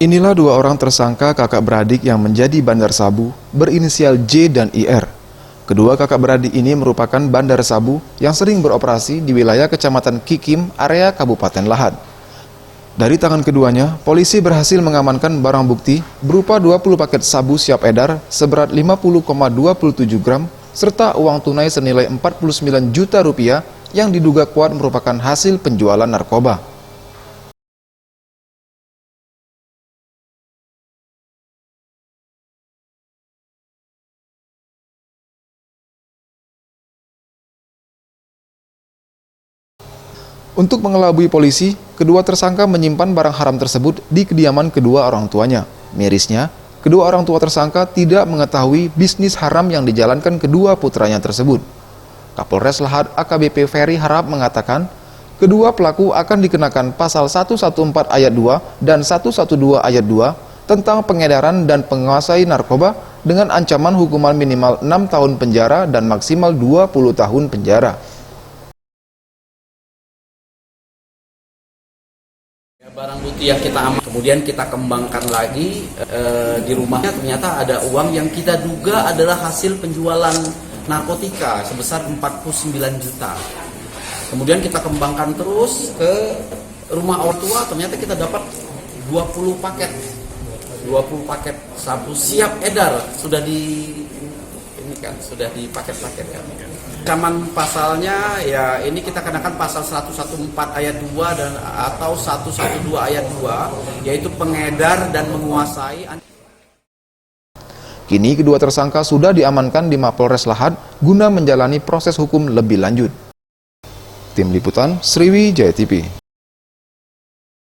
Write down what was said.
Inilah dua orang tersangka kakak beradik yang menjadi bandar sabu berinisial J dan IR. Kedua kakak beradik ini merupakan bandar sabu yang sering beroperasi di wilayah Kecamatan Kikim, area Kabupaten Lahad. Dari tangan keduanya, polisi berhasil mengamankan barang bukti berupa 20 paket sabu siap edar seberat 50,27 gram serta uang tunai senilai 49 juta rupiah yang diduga kuat merupakan hasil penjualan narkoba. Untuk mengelabui polisi, kedua tersangka menyimpan barang haram tersebut di kediaman kedua orang tuanya. Mirisnya, kedua orang tua tersangka tidak mengetahui bisnis haram yang dijalankan kedua putranya tersebut. Kapolres Lahad AKBP Ferry Harap mengatakan, kedua pelaku akan dikenakan pasal 114 ayat 2 dan 112 ayat 2 tentang pengedaran dan penguasai narkoba dengan ancaman hukuman minimal 6 tahun penjara dan maksimal 20 tahun penjara. Barang bukti yang kita amankan, kemudian kita kembangkan lagi di rumahnya ternyata ada uang yang kita duga adalah hasil penjualan narkotika sebesar 49 juta. Kemudian kita kembangkan terus ke rumah orang tua, ternyata kita dapat 20 paket sabu siap edar, sudah dipaket-paket kan. Ancaman pasalnya ya ini kita kenakan pasal 114 ayat 2 dan atau 112 ayat 2 yaitu pengedar dan menguasai. Kini kedua tersangka sudah diamankan di Mapolres Lahad guna menjalani proses hukum lebih lanjut. Tim Liputan Sriwijaya TV.